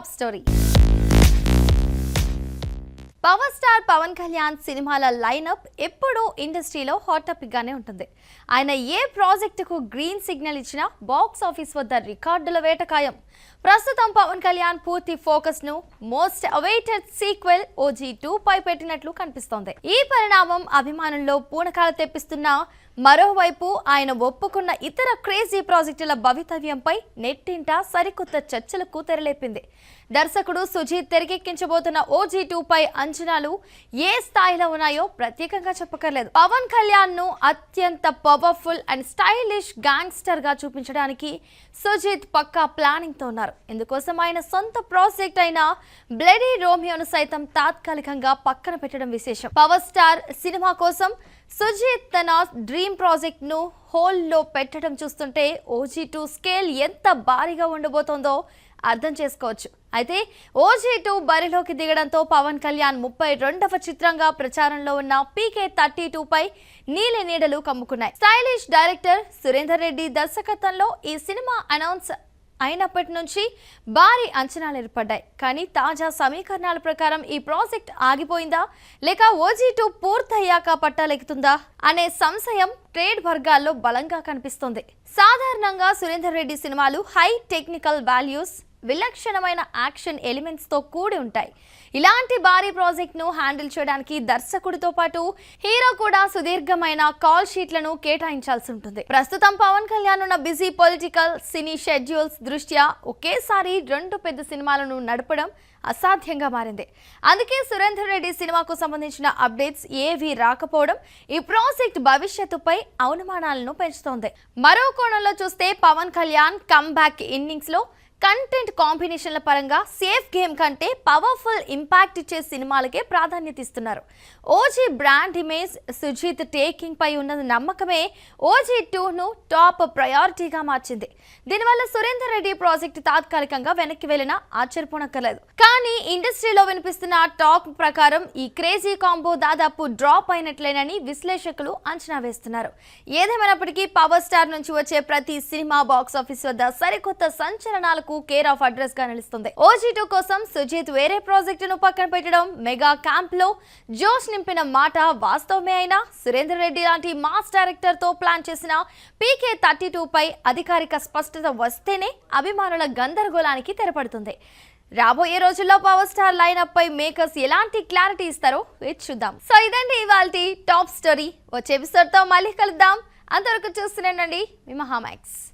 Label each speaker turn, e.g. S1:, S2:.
S1: Top story. Power star Pawan Kalyan సినిమాల lineup ఎప్పుడూ ఇండస్ట్రీలో హాట్ టాపిక్ గానే ఉంటుంది. ఆయన ఏ ప్రాజెక్టుకు గ్రీన్ సిగ్నల్ ఇచ్చినా బాక్స్ ఆఫీస్ వద్ద రికార్డుల వేట ఖాయం. ప్రస్తుతం పవన్ కళ్యాణ్ పూర్తి ఫోకస్ ను మోస్ట్ అవైటెడ్ సీక్వెల్ OG2 పై పెట్టినట్లు కనిపిస్తోంది. ఈ పరిణామం అభిమానుల్లో పూనకాలు తెప్పిస్తున్న మరోవైపు ఆయన ఒప్పుకున్న ఇతర క్రేజీ ప్రాజెక్టుల భవితవ్యంపై నెట్టింట సరికొత్త చర్చలకు తెరలేపింది. దర్శకుడు సుజీత్ తెరకెక్కించబోతున్న OG2 పై అంచనాలు ఏ స్థాయిలో ఉన్నాయో ప్రత్యేకంగా చెప్పకర్లేదు. పవన్ కళ్యాణ్ ను అత్యంత పవర్ఫుల్ అండ్ స్టైలిష్ గ్యాంగ్స్టర్ గా చూపించడానికి సుజీత్ పక్కా ప్లానింగ్ తో ఉన్నారు. ఇందుకోసం ఆయన సొంత ప్రాజెక్ట్ అయిన బ్లడీ రోమియోను సైతం తాత్కాలికంగా పక్కన పెట్టడం విశేషం. పవర్ స్టార్ సినిమా కోసం సుజీత్ తన డ్రీమ్ ప్రాజెక్ట్ ను హోల్ లో పెట్టడం చూస్తుంటే OG2 స్కేల్ ఎంత భారీగా ఉండబోతోందో అర్థం చేసుకోవచ్చు. అయితే OG2 బరిలోకి దిగడంతో పవన్ కళ్యాణ్ 32వ చిత్రంగా ప్రచారంలో ఉన్న PK-32 పై నీలి నీడలు కమ్ముకున్నాయి. స్టైలిష్ డైరెక్టర్ సురేందర్ రెడ్డి దర్శకత్వంలో ఈ సినిమా అనౌన్స్ అయినప్పటి నుంచి భారీ అంచనాలు ఏర్పడ్డాయి. కానీ తాజా సమీకరణాల ప్రకారం ఈ ప్రాజెక్ట్ ఆగిపోయిందా లేక OG2 పూర్తయ్యాక పట్టాలెక్కుతుందా అనే సంశయం ట్రేడ్ వర్గాల్లో బలంగా కనిపిస్తోంది. సాధారణంగా సురేందర్ రెడ్డి సినిమాలు హై టెక్నికల్ వాల్యూస్, విలక్షణమైన యాక్షన్ ఎలిమెంట్స్ తో కూడి ఉంటాయి. ఇలాంటి భారీ ప్రాజెక్ట్ ను హ్యాండిల్ చేయడానికి దర్శకుడితో పాటు హీరో కూడా సుదీర్ఘమైన కాల్ షీట్లను కేటాయించాల్సి ఉంటుంది. ప్రస్తుతం పవన్ కళ్యాణ్ ఉన్న బిజీ పొలిటికల్ సినీ షెడ్యూల్స్ దృష్ట్యా ఒకేసారి 2 పెద్ద సినిమాలను నడపడం అసాధ్యంగా మారింది. అందుకే సురేందర్ రెడ్డి సినిమాకు సంబంధించిన అప్డేట్స్ ఏవీ రాకపోవడం ఈ ప్రాజెక్ట్ భవిష్యత్తుపై అనుమానాలను పెంచుతోంది. మరో కోణంలో చూస్తే పవన్ కళ్యాణ్ కమ్బ్యాక్ ఇన్నింగ్స్ లో కంటెంట్ కాంబినేషన్ల పరంగా సేఫ్ గేమ్ కంటే పవర్ఫుల్ ఇంపాక్ట్ ఇచ్చే సినిమాలకే ప్రాధాన్యత ఇస్తున్నారు. OG brand image, Sujeeth taking పై ఉన్న నమ్మకమే OG2ను టాప్ ప్రయారిటీగా మార్చింది. దీనివల్ల సురేందర్ రెడ్డి ప్రాజెక్ట్ తాత్కాలికంగా వెనక్కి వెళ్ళినా ఆశ్చర్యపోనక్కర్లేదు. కానీ ఇండస్ట్రీలో వినిపిస్తున్న టాక్ ప్రకారం ఈ క్రేజీ కాంబో దాదాపు డ్రాప్ అయినట్లేనని విశ్లేషకులు అంచనా వేస్తున్నారు. ఏదేమైనప్పటికీ పవర్ స్టార్ నుంచి వచ్చే ప్రతి సినిమా బాక్స్ ఆఫీస్ వద్ద సరికొత్త సంచలనాలకు కేర్ ఆఫ్ అడ్రస్ గా నిలుస్తుంది. OG2 కోసం సుజీత్ వేరే ప్రాజెక్టును పక్కన పెట్టడం మెగా క్యాంప్ లో జోష్ నింపిన మాట వాస్తవమే అయినా సురేందర్ రెడ్డి లాంటి మాస్ డైరెక్టర్ తో ప్లాన్ చేసిన PK-32 పై అధికారిక స్పష్టత వస్తేనే అభిమానుల గందరగోళానికి తెరపడుతుంది. రాబోయే రోజుల్లో పవర్ స్టార్ లైనప్ పై మేకర్స్ ఎలాంటి క్లారిటీ ఇస్తారో వేచి చూద్దాం. సో ఇదండి ఇవాల్టి టాప్ స్టోరీ. వచ్చే ఎపిసోడ్ తో మళ్ళీ కలుద్దాం. అంతవరకు చూస్తూనే ఉండండి మీ మహామాక్స్.